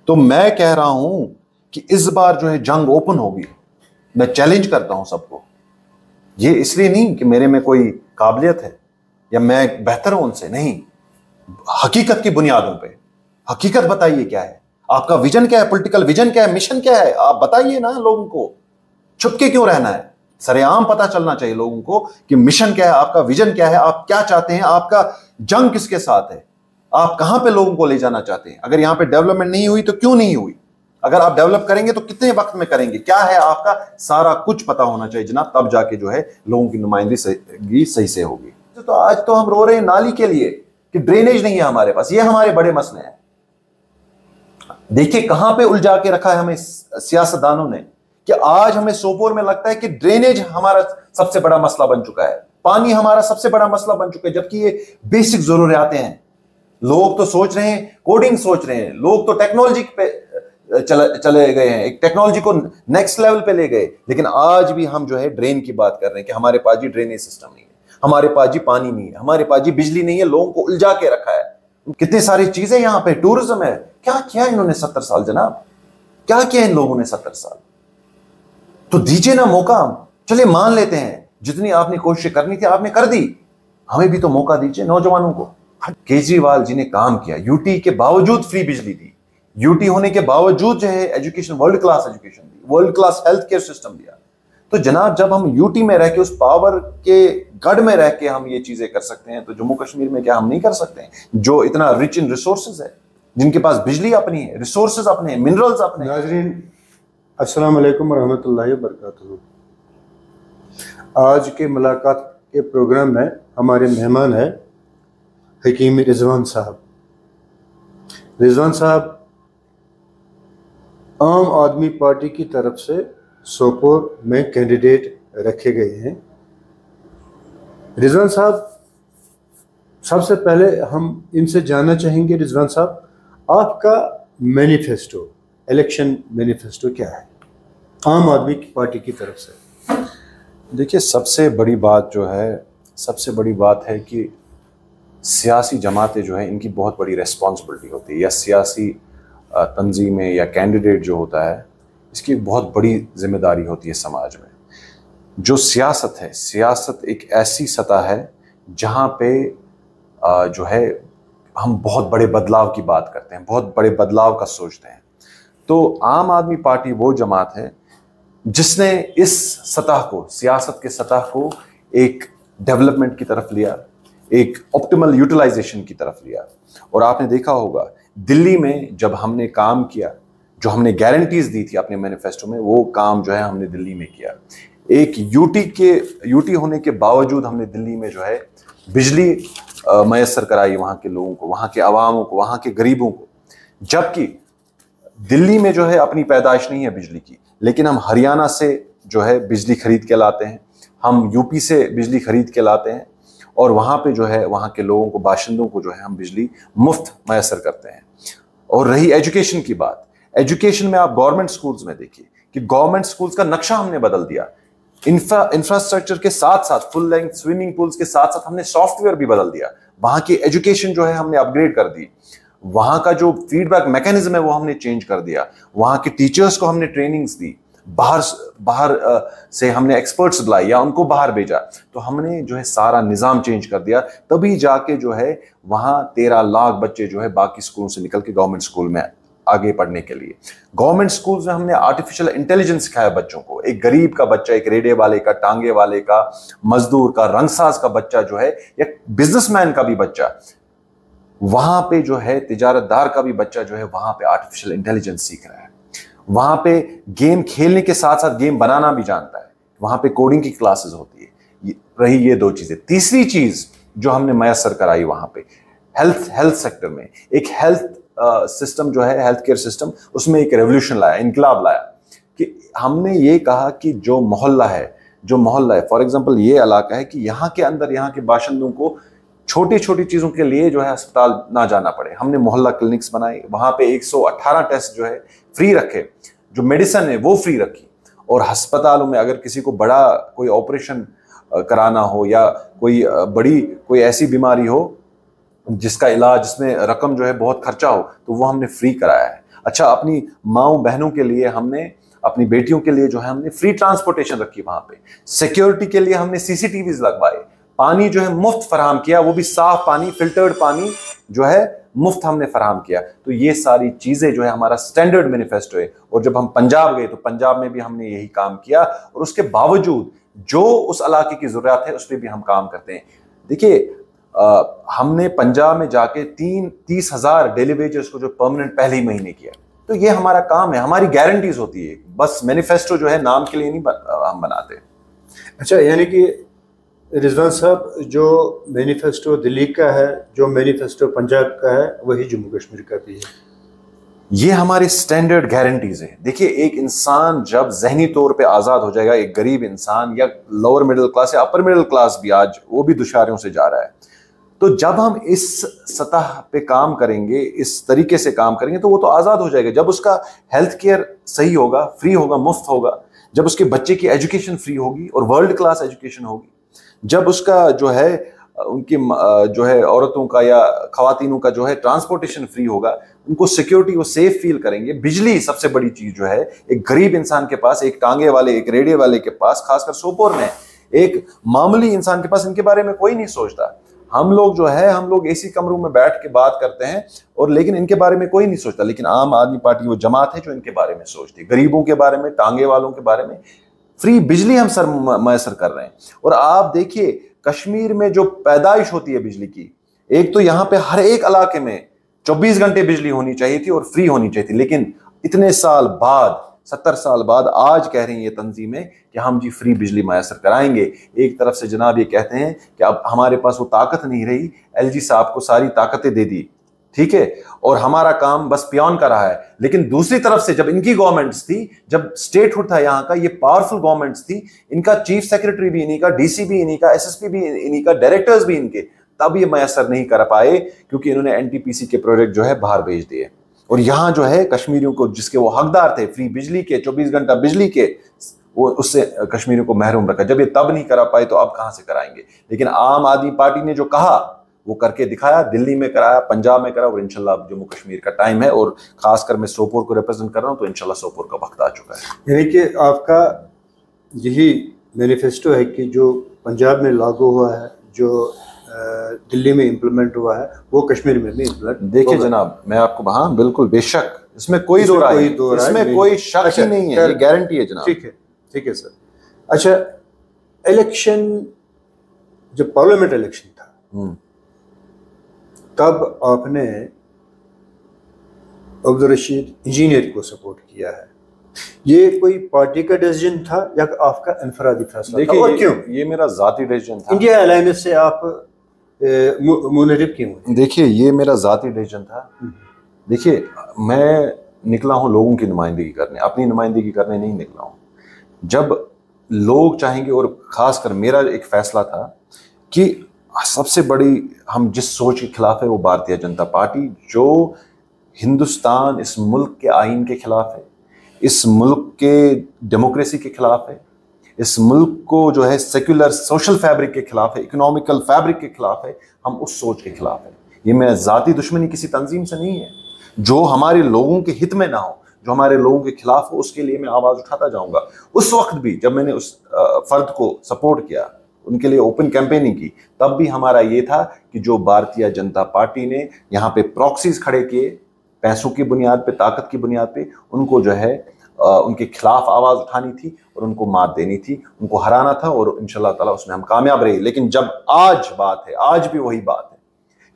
तो मैं कह रहा हूं कि इस बार जो है जंग ओपन होगी। मैं चैलेंज करता हूं सबको, ये इसलिए नहीं कि मेरे में कोई काबिलियत है या मैं बेहतर हूं उनसे, नहीं, हकीकत की बुनियादों पे हकीकत बताइए क्या है, आपका विजन क्या है, पॉलिटिकल विजन क्या है, मिशन क्या है, आप बताइए ना लोगों को। छुपके क्यों रहना है? सरेआम पता चलना चाहिए लोगों को कि मिशन क्या है, आपका विजन क्या है, आप क्या चाहते हैं, आपका जंग किसके साथ है, आप कहां पे लोगों को ले जाना चाहते हैं। अगर यहां पे डेवलपमेंट नहीं हुई तो क्यों नहीं हुई, अगर आप डेवलप करेंगे तो कितने वक्त में करेंगे, क्या है आपका, सारा कुछ पता होना चाहिए जनाब, तब जाके जो है लोगों की नुमाइंदगी सही से होगी। तो आज तो हम रो रहे हैं नाली के लिए कि ड्रेनेज नहीं है हमारे पास, ये हमारे बड़े मसले हैं। देखिए कहां पे उलझा के रखा है हमें सियासतदानों ने कि आज हमें सोपोर में लगता है कि ड्रेनेज हमारा सबसे बड़ा मसला बन चुका है, पानी हमारा सबसे बड़ा मसला बन चुका है, जबकि ये बेसिक जरूरियातें हैं। लोग तो सोच रहे हैं, कोडिंग सोच रहे हैं, लोग तो टेक्नोलॉजी पे चले गए हैं, एक टेक्नोलॉजी को नेक्स्ट लेवल पे ले गए, लेकिन आज भी हम जो है ड्रेन की बात कर रहे हैं कि हमारे पास जी ड्रेनेज सिस्टम नहीं है, हमारे पास जी पानी नहीं है, हमारे पास जी बिजली नहीं है, लोगों को उलझा के रखा है। कितनी सारी चीजें यहां पे, टूरिज्म है, क्या किया इन्होंने 70 साल जनाब, क्या किया इन लोगों ने 70 साल? तो दीजिए ना मौका, चलिए मान लेते हैं जितनी आपने कोशिश करनी थी आपने कर दी, हमें भी तो मौका दीजिए नौजवानों को। केजरीवाल जी ने काम किया, यूटी के बावजूद फ्री बिजली दी, यूटी होने के बावजूद जो है एजुकेशन, वर्ल्ड क्लास एजुकेशन दी, world class health care system दिया। तो जनाब जब हम यूटी में रह के, उस पावर के गढ़ में रह के हम ये चीजें कर सकते हैं, तो जम्मू कश्मीर में क्या हम नहीं कर सकते हैं, जो इतना रिच इन रिसोर्सेज है, जिनके पास बिजली अपनी है, रिसोर्सेज अपने हैं, मिनरल्स अपने हैं। नाज़रीन अस्सलाम वालेकुम रहमतुल्लाहि व बरकातुहू। आज के मुलाकात के प्रोग्राम में हमारे मेहमान हैं हकीम रिजवान साहब। रिजवान साहब आम आदमी पार्टी की तरफ से सोपोर में कैंडिडेट रखे गए हैं। रिजवान साहब, सबसे पहले हम इनसे जानना चाहेंगे, रिजवान साहब आपका मैनिफेस्टो, इलेक्शन मैनिफेस्टो क्या है आम आदमी की पार्टी की तरफ से? देखिए सबसे बड़ी बात जो है, सबसे बड़ी बात है कि सियासी जमातें जो है इनकी बहुत बड़ी रेस्पॉन्सिबिलिटी होती है, या सियासी तंजीमें या कैंडिडेट जो होता है इसकी बहुत बड़ी जिम्मेदारी होती है समाज में। जो सियासत है, सियासत एक ऐसी सतह है जहाँ पे जो है हम बहुत बड़े बदलाव की बात करते हैं, बहुत बड़े बदलाव का सोचते हैं। तो आम आदमी पार्टी वो जमात है जिसने इस सतह को, सियासत के सतह को एक डेवलपमेंट की तरफ लिया, एक ऑप्टिमल यूटिलाइजेशन की तरफ लिया। और आपने देखा होगा दिल्ली में जब हमने काम किया, जो हमने गारंटीज दी थी अपने मैनिफेस्टो में, वो काम जो है हमने दिल्ली में किया। एक यूटी होने के बावजूद हमने दिल्ली में जो है बिजली मैसर कराई वहाँ के लोगों को, वहाँ के अवामों को, वहाँ के गरीबों को। जबकि दिल्ली में जो है अपनी पैदाइश नहीं है बिजली की, लेकिन हम हरियाणा से जो है बिजली खरीद के लाते हैं, हम यूपी से बिजली खरीद के लाते हैं, और वहाँ पे जो है वहाँ के लोगों को, बाशिंदों को जो है हम बिजली मुफ्त मैसर करते हैं। और रही एजुकेशन की बात, एजुकेशन में आप गवर्नमेंट स्कूल्स में देखिए कि गवर्नमेंट स्कूल्स का नक्शा हमने बदल दिया। इंफ्रास्ट्रक्चर के साथ साथ, फुल लेंथ स्विमिंग पूल्स के साथ साथ हमने सॉफ्टवेयर भी बदल दिया। वहाँ की एजुकेशन जो है हमने अपग्रेड कर दी, वहाँ का जो फीडबैक मैकेनिज्म है वो हमने चेंज कर दिया, वहाँ के टीचर्स को हमने ट्रेनिंग्स दी, बाहर से हमने एक्सपर्ट्स बुलाए या उनको बाहर भेजा। तो हमने जो है सारा निज़ाम चेंज कर दिया, तभी जाके जो है वहाँ 13 लाख बच्चे जो है बाकी स्कूलों से निकल के गवर्नमेंट स्कूल में आगे पढ़ने के लिए। गवर्नमेंट स्कूल्स में हमने आर्टिफिशियल इंटेलिजेंस सिखाया बच्चों को। एक गरीब का बच्चा, एक रेडे वाले का, टांगे वाले का, मजदूर का, रंगसाज का बच्चा जो है, या बिजनेसमैन का भी बच्चा, वहां पे जो है तिजारतदार का भी बच्चा जो है वहां पे आर्टिफिशियल इंटेलिजेंस सीख रहा है। वहां पे गेम खेलने के साथ साथ गेम बनाना भी जानता है। वहां पे कोडिंग की क्लासेस होती है। रही ये दो चीजें। तीसरी चीज जो हमने मैसर कराई वहां पे, हेल्थ सेक्टर में एक हेल्थ सिस्टम जो है, हेल्थ केयर सिस्टम, उसमें एक रेवोल्यूशन लाया, इनकलाब लाया कि हमने ये कहा कि जो मोहल्ला है, फॉर एग्जांपल ये इलाका है कि यहाँ के अंदर यहाँ के बाशिंदों को छोटी छोटी चीजों के लिए जो है अस्पताल ना जाना पड़े। हमने मोहल्ला क्लिनिक्स बनाए, वहां पे 118 टेस्ट जो है फ्री रखे, जो मेडिसिन है वो फ्री रखी। और अस्पतालों में अगर किसी को बड़ा कोई ऑपरेशन कराना हो या कोई ऐसी बीमारी हो जिसका इलाज, जिसमें रकम जो है बहुत खर्चा हो, तो वो हमने फ्री कराया है। अच्छा, अपनी माओ बहनों के लिए हमने, अपनी बेटियों के लिए जो है हमने फ्री ट्रांसपोर्टेशन रखी वहां पे, सिक्योरिटी के लिए हमने सीसीटीवीज लगवाए, पानी जो है मुफ्त फराहम किया, वो भी साफ पानी, फिल्टर्ड पानी जो है मुफ्त हमने फराहम किया। तो ये सारी चीजें जो है हमारा स्टैंडर्ड मैनिफेस्टो है। और जब हम पंजाब गए तो पंजाब में भी हमने यही काम किया, और उसके बावजूद जो उस इलाके की जरूरत है उस पर भी हम काम करते हैं। देखिए, हमने पंजाब में जाके 30,000 डेली वेजेस को जो परमानेंट पहले ही महीने किया। तो ये हमारा काम है, हमारी गारंटीज होती है, बस मैनिफेस्टो जो है नाम के लिए नहीं हम बनाते। अच्छा, यानी कि रिजवान साहब, जो मैनिफेस्टो दिल्ली का है, जो मैनिफेस्टो पंजाब का है, वही जम्मू कश्मीर का भी है। ये हमारे स्टैंडर्ड गारंटीज है। देखिए, एक इंसान जब जहनी तौर पे आजाद हो जाएगा, एक गरीब इंसान या लोअर मिडिल क्लास या अपर मिडिल क्लास भी आज वो भी दुश्वारियों से जा रहा है, तो जब हम इस सतह पे काम करेंगे, इस तरीके से काम करेंगे, तो वो तो आजाद हो जाएगा। जब उसका हेल्थ केयर सही होगा, फ्री होगा, मुफ्त होगा, जब उसके बच्चे की एजुकेशन फ्री होगी और वर्ल्ड क्लास एजुकेशन होगी, जब उसका जो है उनकी जो है औरतों का या खवातीनों का जो है ट्रांसपोर्टेशन फ्री होगा, उनको सिक्योरिटी, वो सेफ फील करेंगे। बिजली सबसे बड़ी चीज जो है, एक गरीब इंसान के पास, एक टांगे वाले, एक रेडियो वाले के पास, खासकर सोपोर में एक मामूली इंसान के पास इनके बारे में कोई नहीं सोचता। हम लोग जो है, हम लोग एसी कमरों में बैठ के बात करते हैं, और लेकिन इनके बारे में कोई नहीं सोचता। लेकिन आम आदमी पार्टी वो जमात है जो इनके बारे में सोचती है, गरीबों के बारे में, टांगे वालों के बारे में। फ्री बिजली हम मैसर कर रहे हैं। और आप देखिए, कश्मीर में जो पैदाइश होती है बिजली की, एक तो यहां पे हर एक इलाके में 24 घंटे बिजली होनी चाहिए थी और फ्री होनी चाहिए थी, लेकिन इतने साल बाद, 70 साल बाद आज कह रही हैं ये तंजीमें कि हम जी फ्री बिजली मैसर कराएंगे। एक तरफ से जनाब ये कहते हैं कि अब हमारे पास वो ताकत नहीं रही, एलजी साहब को सारी ताकतें दे दी, ठीक है, और हमारा काम बस पियोन का रहा है। लेकिन दूसरी तरफ से जब इनकी गवर्नमेंट्स थी, जब स्टेटहुड था यहाँ का, ये पावरफुल गवर्नमेंट्स थी, इनका चीफ सेक्रेटरी भी इन्हीं का, डीसी भी इन्हीं का, एसएसपी भी इन्हीं का, डायरेक्टर्स भी इनके, तब ये मैसर नहीं कर पाए क्योंकि इन्होंने एनटीपीसी के प्रोजेक्ट जो है बाहर भेज दिए। और यहाँ जो है कश्मीरियों को, जिसके वो हकदार थे फ्री बिजली के, 24 घंटा बिजली के, वो उससे कश्मीरियों को महरूम रखा। जब ये तब नहीं करा पाए तो अब कहां से कराएंगे। लेकिन आम आदमी पार्टी ने जो कहा वो करके दिखाया, दिल्ली में कराया, पंजाब में करा, और इंशाल्लाह जम्मू कश्मीर का टाइम है। और खासकर मैं सोपोर को रिप्रेजेंट कर रहा हूं, तो इंशाल्लाह सोपोर का वक्त आ चुका है। यानी कि आपका यही मैनिफेस्टो है कि जो पंजाब में लागू हुआ है, जो दिल्ली में इम्प्लीमेंट हुआ है, वो कश्मीर में भी इम्प्लीमेंट। देखिए जनाब, मैं आपको, हाँ बिल्कुल, बेशक, इसमें कोई दो राय, इसमें कोई शक ही नहीं है, ये गारंटी है जनाब। ठीक है सर। अच्छा, इलेक्शन, जब पार्लियामेंट इलेक्शन था, तब आपने अब्दुल रशीद इंजीनियर को सपोर्ट किया है। ये कोई पार्टी का डिसीजन था या आपका इनफरादी फैसला था, और क्यों? ये मेरा जाती डिसीजन था। इंडिया अलायंस से आप मुनरिब क्यों? देखिए, ये मेरा जाती डिसीजन था। देखिए, मैं निकला हूं लोगों की नुमाइंदगी करने, अपनी नुमाइंदगी करने नहीं निकला हूं। जब लोग चाहेंगे, और खासकर मेरा एक फैसला था कि सबसे बड़ी हम जिस सोच के खिलाफ है वो भारतीय जनता पार्टी, जो हिंदुस्तान, इस मुल्क के आईन के खिलाफ है, इस मुल्क के डेमोक्रेसी के खिलाफ है, इस मुल्क को जो है सेक्युलर सोशल फैब्रिक के खिलाफ है, इकोनॉमिकल फैब्रिक के खिलाफ है, हम उस सोच के खिलाफ है। ये मेरा जाती दुश्मनी किसी तंजीम से नहीं है। जो हमारे लोगों के हित में ना हो, जो हमारे लोगों के खिलाफ हो, उसके लिए मैं आवाज उठाता जाऊंगा। उस वक्त भी जब मैंने उस फर्द को सपोर्ट किया, उनके लिए ओपन कैंपेनिंग की, तब भी हमारा ये था कि जो भारतीय जनता पार्टी ने यहाँ पे प्रॉक्सीज खड़े किए, पैसों की बुनियाद पे, ताकत की बुनियाद पे, उनको जो है उनके खिलाफ आवाज उठानी थी और उनको मात देनी थी, उनको हराना था, और इंशाल्लाह ताला उसमें हम कामयाब रहे। लेकिन जब आज बात है, आज भी वही बात है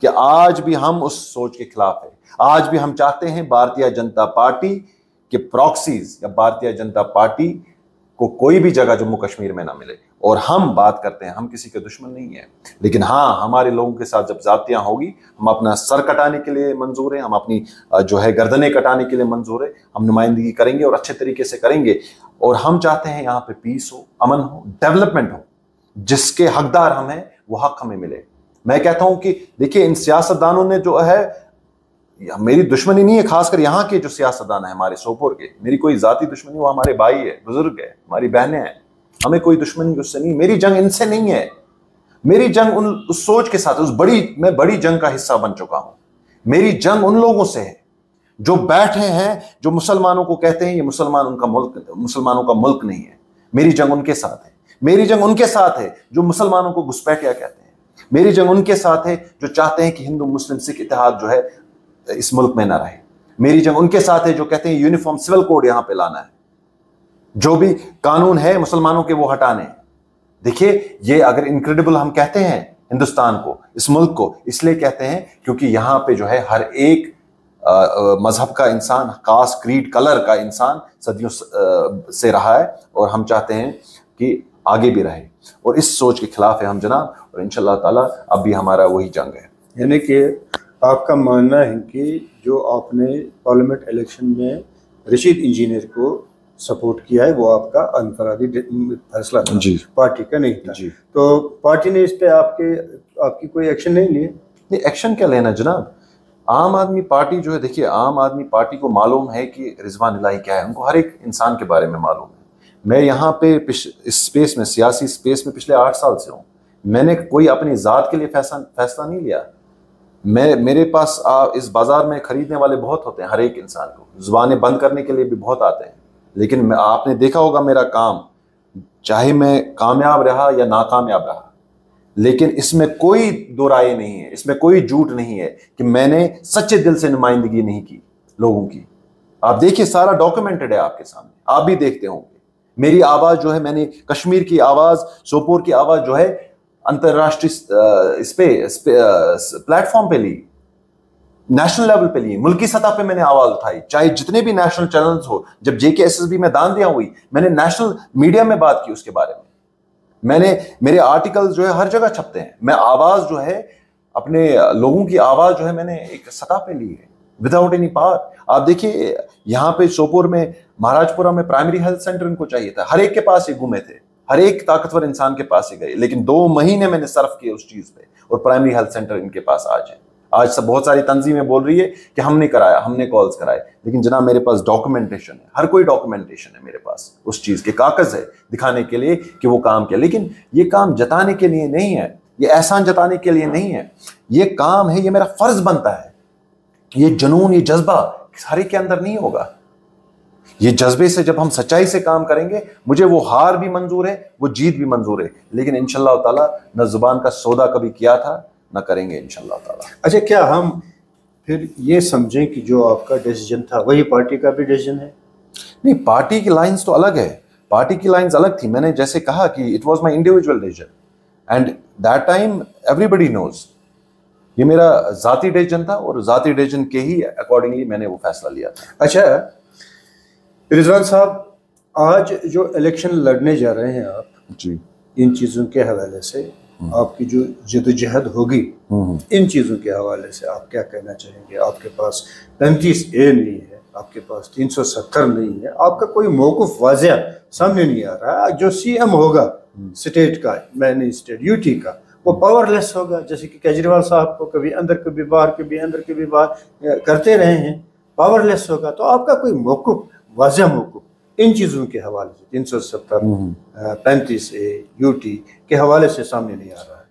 कि आज भी हम उस सोच के खिलाफ है। आज भी हम चाहते हैं भारतीय जनता पार्टी के प्रॉक्सीज या भारतीय जनता पार्टी को कोई भी जगह जम्मू कश्मीर में ना मिले। और हम बात करते हैं, हम किसी के दुश्मन नहीं है, लेकिन हाँ, हमारे लोगों के साथ जब जातियां होगी, हम अपना सर कटाने के लिए मंजूर है, हम अपनी जो है गर्दनें कटाने के लिए मंजूर है। हम नुमाइंदगी करेंगे और अच्छे तरीके से करेंगे। और हम चाहते हैं यहाँ पे पीस हो, अमन हो, डेवलपमेंट हो, जिसके हकदार हम हैं वो हक हमें मिले। मैं कहता हूं कि देखिए, इन सियासतदानों ने जो है, मेरी दुश्मनी नहीं है, खासकर यहाँ के जो सियासतदान है हमारे सोपोर के, मेरी कोई जाती दुश्मनी, वो हमारे भाई है, बुजुर्ग है, हमारी बहनें हैं, हमें कोई दुश्मनी उससे नहीं। मेरी जंग इनसे नहीं है, मेरी जंग उस सोच के साथ, मैं बड़ी जंग का हिस्सा बन चुका हूं। मेरी जंग उन लोगों से है जो बैठे हैं, जो मुसलमानों को कहते हैं ये मुसलमानों का मुल्क नहीं है। मेरी जंग उनके साथ है, मेरी जंग उनके साथ है जो मुसलमानों को घुसपैठिया कहते हैं। मेरी जंग उनके साथ है जो चाहते हैं कि हिंदू मुस्लिम सिख इत्तेहाद जो है इस मुल्क में ना रहे। मेरी जंग उनके साथ है जो कहते हैं यूनिफॉर्म सिविल कोड यहां पे लाना है, जो भी कानून है मुसलमानों के वो हटाने। देखिए, ये अगर इनक्रेडिबल हम कहते हैं हिंदुस्तान को, इस मुल्क को, इसलिए कहते हैं क्योंकि यहां पे जो है हर एक मजहब का इंसान, कास्ट, क्रीड, कलर का इंसान सदियों से रहा है और हम चाहते हैं कि आगे भी रहे। और इस सोच के खिलाफ है हम जनाब, और इंशाअल्लाह ताला अब भी हमारा वही जंग है। यानी कि आपका मानना है कि जो आपने पार्लियामेंट इलेक्शन में रशीद इंजीनियर को सपोर्ट किया है वो आपका अनफरादी फैसला था, जी, पार्टी का नहीं था। जी। तो पार्टी ने इस पे आपकी कोई एक्शन नहीं लिए? नहीं, एक्शन क्या लेना जनाब। आम आदमी पार्टी जो है, देखिए आम आदमी पार्टी को मालूम है कि रिजवान इलाही क्या है, उनको हर एक इंसान के बारे में मालूम है। मैं यहाँ पे इस स्पेस में, सियासी स्पेस में पिछले 8 साल से हूँ। मैंने कोई अपनी ज़ात के लिए फैसला नहीं लिया। मेरे पास इस बाजार में खरीदने वाले बहुत होते हैं, हर एक इंसान को जुबानें बंद करने के लिए भी बहुत आते हैं, लेकिन आपने देखा होगा मेरा काम, चाहे मैं कामयाब रहा या नाकामयाब रहा, लेकिन इसमें कोई दो राय नहीं है, इसमें कोई झूठ नहीं है कि मैंने सच्चे दिल से नुमाइंदगी नहीं की लोगों की। आप देखिए, सारा डॉक्यूमेंटेड है आपके सामने, आप भी देखते होंगे। मेरी आवाज जो है, मैंने कश्मीर की आवाज, सोपोर की आवाज जो है अंतरराष्ट्रीय इस पे प्लेटफॉर्म पे ली, नेशनल लेवल पे ली, मुल्की सतह पे मैंने आवाज उठाई, चाहे जितने भी नेशनल चैनल्स हो। जब JKSSB में दांधियां हुई, मैंने नेशनल मीडिया में बात की उसके बारे में। मेरे आर्टिकल्स जो है हर जगह छपते हैं। मैं आवाज जो है, अपने लोगों की आवाज जो है, मैंने एक सतह पे ली है विदाउट एनी पावर। आप देखिए, यहाँ पे सोपोर में, महाराजपुरा में प्राइमरी हेल्थ सेंटर इनको चाहिए था, हर एक के पास ये घूमे थे, हर एक ताकतवर इंसान के पास ही गए, लेकिन 2 महीने मैंने सर्फ किए उस चीज पे, और प्राइमरी हेल्थ सेंटर इनके पास आज है। आज सब बहुत सारी तंजीमें बोल रही है कि हमने कराया, हमने कॉल्स कराए, लेकिन जनाब मेरे पास डॉक्यूमेंटेशन है, हर कोई डॉक्यूमेंटेशन है मेरे पास, उस चीज के कागज है दिखाने के लिए कि वो काम किया। लेकिन ये काम जताने के लिए नहीं है, ये एहसान जताने के लिए नहीं है, ये काम है, ये मेरा फर्ज बनता है। ये जुनून, ये जज्बा हर एक के अंदर नहीं होगा। ये जज्बे से जब हम सच्चाई से काम करेंगे, मुझे वो हार भी मंजूर है, वो जीत भी मंजूर है, लेकिन इंशाअल्लाह ताला न जुबान का सौदा कभी किया था, न करेंगे इंशाअल्लाह ताला। अच्छा, क्या हम फिर ये समझें कि जो आपका डिसीजन था वही पार्टी का भी डिसीजन है? नहीं, पार्टी की लाइंस तो अलग है, पार्टी की लाइंस अलग थी। मैंने जैसे कहा कि it was my individual decision and that time everybody knows, ये मेरा जाती डिसीजन था और जाती डिसीजन के ही अकॉर्डिंगली मैंने वो फैसला लिया था। अच्छा रिजवान साहब, आज जो इलेक्शन लड़ने जा रहे हैं आप जी, इन चीज़ों के हवाले से आपकी जो जदोजहद होगी, इन चीज़ों के हवाले से आप क्या कहना चाहेंगे? आपके पास 35A नहीं है, आपके पास 370 नहीं है, आपका कोई मौक़िफ़ वाज़ेह सामने नहीं आ रहा है। जो CM होगा स्टेट का, मैंने स्टेट UT का, वो पावरलेस होगा, जैसे कि केजरीवाल साहब को कभी अंदर कभी बाहर, कभी अंदर कभी बाहर करते रहे हैं, पावरलेस होगा। तो आपका कोई मौक़िफ़, वाज़ेह मौक़िफ़ इन चीज़ों के हवाले से 370, 35A, UT के हवाले से सामने नहीं आ रहा है?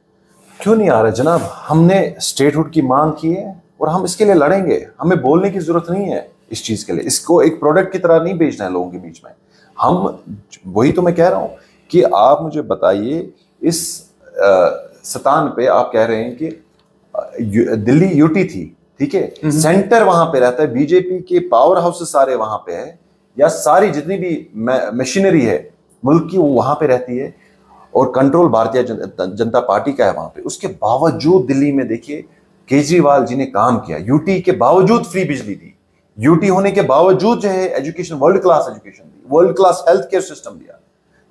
क्यों नहीं आ रहा जनाब? हमने स्टेटहुड की मांग की है और हम इसके लिए लड़ेंगे। हमें बोलने की जरूरत नहीं है इस चीज के लिए, इसको एक प्रोडक्ट की तरह नहीं बेचना है लोगों के बीच में। हम, वही तो मैं कह रहा हूं कि आप मुझे बताइए, इस स्थान पे आप कह रहे हैं कि दिल्ली UT थी, ठीक है, सेंटर वहां पे रहता है, बीजेपी के पावर हाउसेस सारे वहां पे है, या सारी जितनी भी मशीनरी है मुल्क की वो वहां पे रहती है, और कंट्रोल भारतीय जनता पार्टी का है वहां पे। उसके बावजूद दिल्ली में देखिए केजरीवाल जी ने काम किया, UT के बावजूद फ्री बिजली दी, UT होने के बावजूद जो है एजुकेशन, वर्ल्ड क्लास एजुकेशन दी, world class health care system दिया।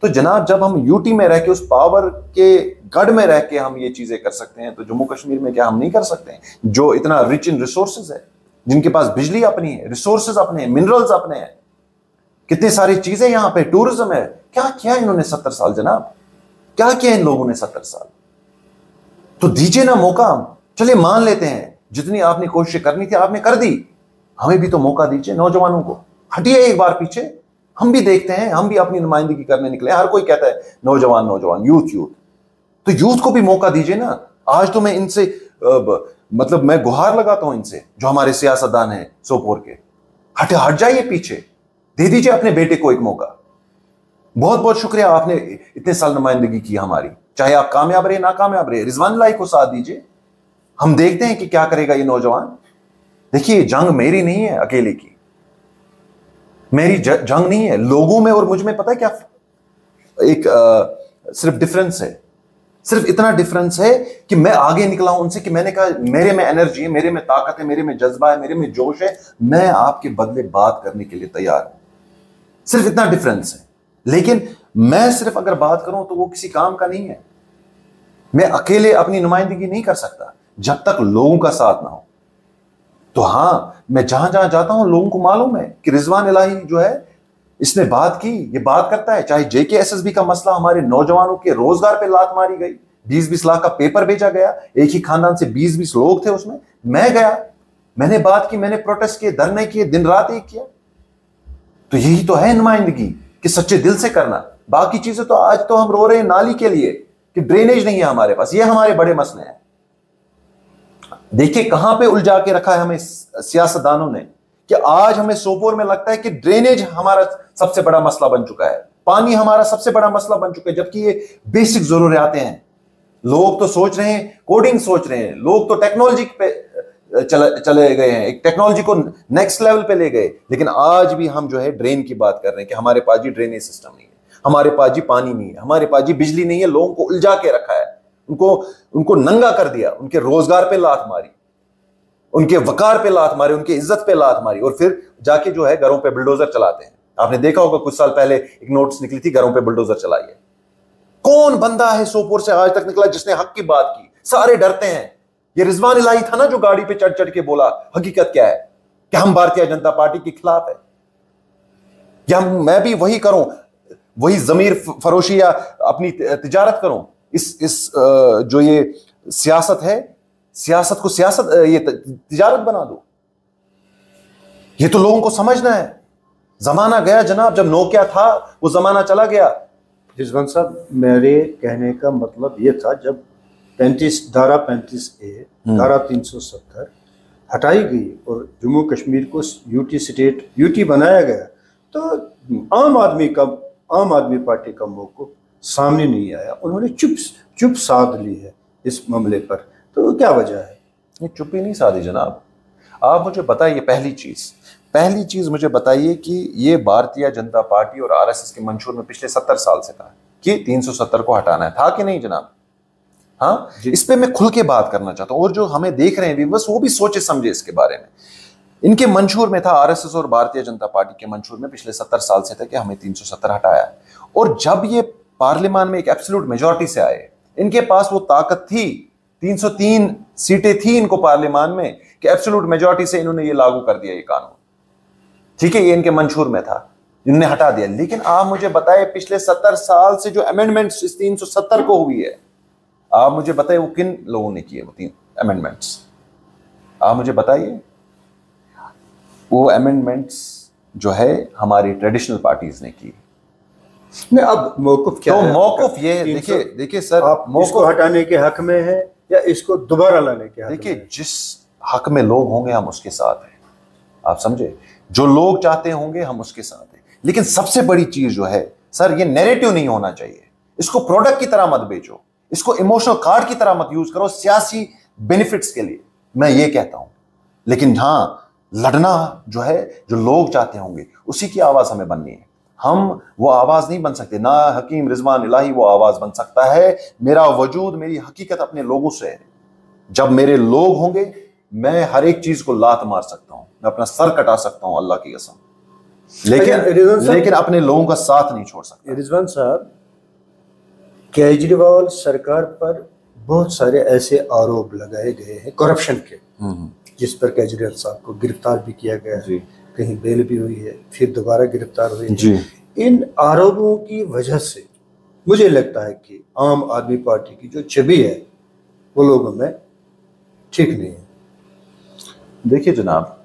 तो जनाब, जब हम UT में रह के, उस पावर के गढ़ में रह के हम ये चीजें कर सकते हैं, तो जम्मू कश्मीर में क्या हम नहीं कर सकते हैं? जो इतना रिच इन रिसोर्सेज है, जिनके पास बिजली अपनी है, रिसोर्सेज अपने हैं, मिनरल्स अपने हैं, कितनी सारी चीजें यहाँ पे, टूरिज्म है। क्या किया इन्होंने 70 साल जनाब? क्या किया इन लोगों ने 70 साल? तो दीजिए ना मौका। चलिए मान लेते हैं जितनी आपने कोशिश करनी थी आपने कर दी, हमें भी तो मौका दीजिए नौजवानों को। हटिए एक बार पीछे, हम भी देखते हैं, हम भी अपनी नुमाइंदगी करने निकले। हर कोई कहता है नौजवान नौजवान, यूथ यूथ, तो यूथ को भी मौका दीजिए ना। आज तो मैं इनसे मतलब मैं गुहार लगाता हूं इनसे, जो हमारे सियासतदान हैं सोपोर के, हट जाइए पीछे, दे दीजिए अपने बेटे को एक मौका। बहुत बहुत शुक्रिया, आपने इतने साल नुमाइंदगी की हमारी, चाहे आप कामयाब रहे नाकामयाब रहे, रिजवान लाई को साथ दीजिए, हम देखते हैं कि क्या करेगा ये नौजवान। देखिए, जंग मेरी नहीं है अकेले की, मेरी जंग नहीं है, लोगों में और मुझ में पता है क्या एक सिर्फ डिफरेंस है, सिर्फ इतना डिफरेंस है कि मैं आगे निकला हूं उनसे, कि मैंने कहा मेरे में एनर्जी है, मेरे में ताकत है, मेरे में जज्बा है, मेरे में जोश है, मैं आपके बदले बात करने के लिए तैयार हूं। सिर्फ इतना डिफरेंस है। लेकिन मैं सिर्फ अगर बात करूं तो वो किसी काम का नहीं है। मैं अकेले अपनी नुमाइंदगी नहीं कर सकता जब तक लोगों का साथ ना हो। तो हां, मैं जहां जहां जाता हूं लोगों को मालूम है कि रिजवान इलाही जो है, इसने बात की, ये बात करता है। चाहे JKSSB का मसला, हमारे नौजवानों के रोजगार पे लात मारी गई, 20-20 लाख का पेपर भेजा गया, एक ही खानदान से 20-20 लोग थे उसमें, मैं गया, मैंने बात की, मैंने प्रोटेस्ट किए, धरने किए, दिन रात एक किया। तो यही तो है नुमाइंदगी, कि सच्चे दिल से करना। बाकी चीजें तो आज तो हम रो रहे हैं नाली के लिए कि ड्रेनेज नहीं है हमारे पास, ये हमारे बड़े मसले हैं। देखिए कहां पे उलझा के रखा है हमें सियासतदानों ने, कि आज हमें सोपोर में लगता है कि ड्रेनेज हमारा सबसे बड़ा मसला बन चुका है, पानी हमारा सबसे बड़ा मसला बन चुका है, जबकि ये बेसिक जरूरियातें हैं। लोग तो सोच रहे हैं, कोडिंग सोच रहे हैं, लोग तो टेक्नोलॉजी पे चले गए हैं, एक टेक्नोलॉजी को नेक्स्ट लेवल पे ले गए। लेकिन आज भी हम जो है ड्रेन की बात कर रहे हैं कि हमारे पास जी ड्रेनेज सिस्टम नहीं है, हमारे पास जी पानी नहीं है, हमारे पास जी बिजली नहीं है। लोगों को उलझा के रखा है, उनको नंगा कर दिया, उनके रोजगार पे लात मारी, उनके वकार पे लात मारी, उनकी इज्जत पे लात मारी, और फिर जाके जो है घरों पे बुलडोजर चलाते हैं। आपने देखा होगा कुछ साल पहले एक नोटिस निकली थी, घरों पे बुलडोजर चलाइए। कौन बंदा है सोपोर से आज तक निकला जिसने हक की बात की? सारे डरते हैं। ये रिजवान इलाही था ना जो गाड़ी पे चढ़ चढ़ के बोला हकीकत क्या है, कि हम भारतीय जनता पार्टी के खिलाफ है, या मैं भी वही करूं, वही जमीर फरोशी या अपनी तिजारत करूं। इस जो ये सियासत है, सियासत को ये तिजारत बना दो। ये तो लोगों को समझना है। जमाना गया जनाब, जब नोकिया था वो जमाना चला गया। रिजवान साहब, मेरे कहने का मतलब ये था, जब धारा 35A, धारा 370 हटाई गई और जम्मू कश्मीर को यूटी बनाया गया, तो आम आदमी पार्टी का मौक़िफ़ सामने नहीं आया। उन्होंने चुप साध ली है इस मामले पर। तो क्या वजह है? ये चुप ही नहीं साधी जनाब। आप मुझे बताइए, पहली चीज मुझे बताइए कि ये भारतीय जनता पार्टी और RSS के मंशूर में पिछले 70 साल से था कि 370 को हटाना है, था कि नहीं जनाब? हाँ, इस पे मैं खुल के बात करना चाहता हूं, और जो हमें देख रहे हैं बस वो भी सोचे समझे इसके बारे में। इनके मंशूर में था, RSS और भारतीय जनता पार्टी के मंशूर में पिछले 70 साल से था कि हमें 370 हटाया है। और जब ये पार्लियामान में एक एब्सोल्यूट मेजॉरिटी से आए, इनके पास वो ताकत थी, 303 सीटें थी इनको पार्लियामान में, कि एब्सोल्यूट मेजॉरिटी से इन्होंने ये लागू कर दिया ये कानून। ठीक है, ये इनके मंशूर में था, इन्होंने हटा दिया। लेकिन आप मुझे बताइए, पिछले 70 साल से जो अमेंडमेंट्स इस 370 को हुई है, आप मुझे बताइए वो किन लोगों ने किए वो 3 अमेंडमेंट्स? आप मुझे बताइए। वो अमेंडमेंट्स जो है हमारी ट्रेडिशनल पार्टीज ने की। नहीं, अब मौक़िफ़ क्या तो है? मौक़िफ़ ये देखिए सर, आप इसको हटाने के हक में है या इसको दोबारा लाने के हक में? देखिए, जिस हक में लोग होंगे हम उसके साथ हैं, आप समझे? जो लोग चाहते होंगे हम उसके साथ हैं। लेकिन सबसे बड़ी चीज जो है सर, ये नैरेटिव नहीं होना चाहिए। इसको प्रोडक्ट की तरह मत बेचो, इसको इमोशनल कार्ड की तरह मत यूज करो सियासी बेनिफिट्स के लिए, मैं ये कहता हूं। लेकिन हां, लड़ना जो है, जो लोग चाहते होंगे उसी की आवाज हमें बननी है। हम वो आवाज नहीं बन सकते, ना हकीम रिजवान इलाही वो आवाज बन सकता है। मेरा वजूद, मेरी हकीकत अपने लोगों से है। जब मेरे लोग होंगे, मैं हर एक चीज को लात मार सकता हूं, मैं अपना सर कटा सकता हूं, अल्लाह की कसम। लेकिन अपने लोगों का साथ नहीं छोड़ सकता। रिजवान साहब, केजरीवाल सरकार पर बहुत सारे ऐसे आरोप लगाए गए हैं करप्शन के, जिस पर केजरीवाल साहब को गिरफ्तार भी किया गया है, कहीं बेल भी हुई है, फिर दोबारा गिरफ्तार हुए हैं। इन आरोपों की वजह से मुझे लगता है कि आम आदमी पार्टी की जो छवि है वो लोगों में ठीक नहीं है। देखिए जनाब,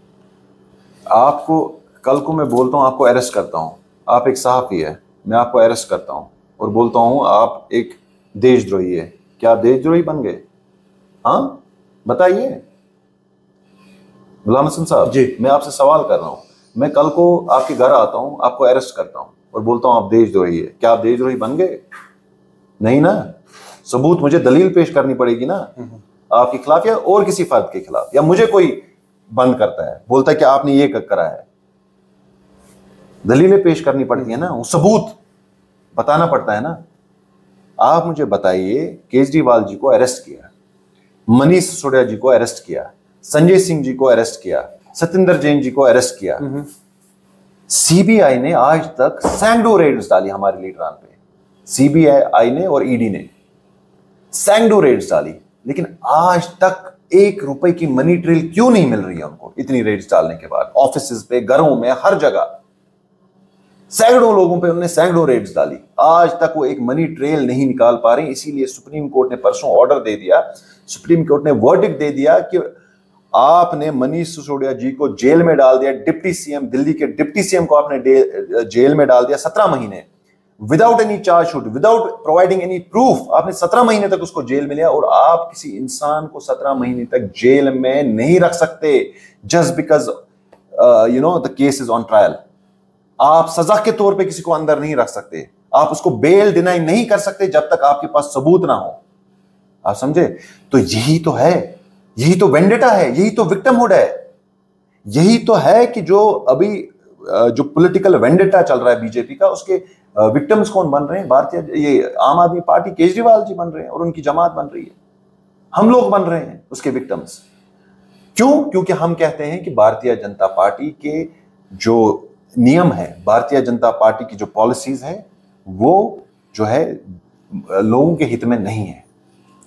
आपको कल को मैं बोलता हूँ, आपको अरेस्ट करता हूँ, आप एक सहाफ़ी है, मैं आपको अरेस्ट करता हूँ और बोलता हूँ आप एक देशद्रोही है, क्या आप देशद्रोही बन गए? हाँ बताइए, गुलाम हसन साहब जी। मैं आपसे सवाल कर रहा हूँ, मैं कल को आपके घर आता हूँ, आपको अरेस्ट करता हूँ और बोलता हूँ आप देशद्रोही है, क्या आप देशद्रोही बन गए? नहीं ना। सबूत मुझे दलील पेश करनी पड़ेगी ना, आपके खिलाफ या और किसी फर्द के खिलाफ, या मुझे कोई बंद करता है बोलता है कि आपने ये करा है, दलीलें पेश करनी पड़ती है ना, वो सबूत बताना पड़ता है ना। आप मुझे बताइए, केजरीवाल जी को अरेस्ट किया, मनीष सिसोदिया जी को अरेस्ट किया, संजय सिंह जी को अरेस्ट किया, सत्येंद्र जैन जी को अरेस्ट किया, सीबीआई ने आज तक सैकड़ों रेड्स डाली हमारे लीडरान पे, सीबीआई ने और ईडी ने सैकड़ों रेड्स डाली, लेकिन आज तक 1 रुपए की मनी ट्रेल क्यों नहीं मिल रही है उनको? इतनी रेड्स डालने के बाद ऑफिस पे, घरों में, हर जगह सैकड़ों लोगों पे उन्होंने सैकड़ों रेड्स डाली, आज तक वो एक मनी ट्रेल नहीं निकाल पा रही। इसीलिए सुप्रीम कोर्ट ने परसों ऑर्डर दे दिया, सुप्रीम कोर्ट ने वर्डिक्ट दे दिया कि आपने मनीष सिसोदिया जी को जेल में डाल दिया, डिप्टी सीएम, दिल्ली के डिप्टी सीएम को आपने जेल में डाल दिया 17 महीने, without any charge shoot, without providing any proof. आपने 17 महीने तक उसको जेल में लिया, और आप किसी इंसान को 17 महीने तक जेल में नहीं रख सकते just because the case is on trial. आप सजा के तौर पे किसी को अंदर नहीं रख सकते, आप उसको बेल डिनाई नहीं कर सकते जब तक आपके पास सबूत ना हो। आप समझे? तो यही तो है, यही तो वेंडेटा है, यही तो विक्टिमहुड है, यही तो है कि जो अभी जो पॉलिटिकल वेंडेटा चल रहा है बीजेपी का, उसके विक्टिम्स कौन बन रहे हैं? ये आम आदमी पार्टी, केजरीवाल जी बन रहे हैं और उनकी जमात बन रही है, हम लोग बन रहे हैं उसके विक्टिम्स। क्यों? क्योंकि हम कहते हैं कि भारतीय जनता पार्टी के जो नियम है, भारतीय जनता पार्टी की जो पॉलिसीज है, वो जो है लोगों के हित में नहीं है,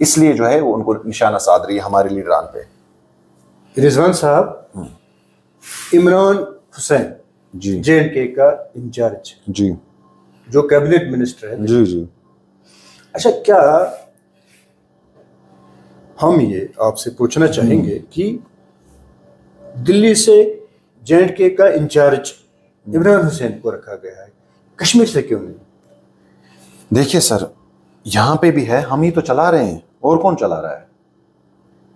इसलिए जो है वो उनको निशाना साध रही है हमारे लीडरान पे। रिजवान साहब, इमरान हुसैन जी, JNK का इंचार्ज जी, जो कैबिनेट मिनिस्टर है, जी जी, अच्छा, क्या हम ये आपसे पूछना चाहेंगे कि दिल्ली से JNK का इंचार्ज इमरान हुसैन को रखा गया है, कश्मीर से क्यों नहीं? देखिए सर, यहां पे भी है, हम ही तो चला रहे हैं, और कौन चला रहा है?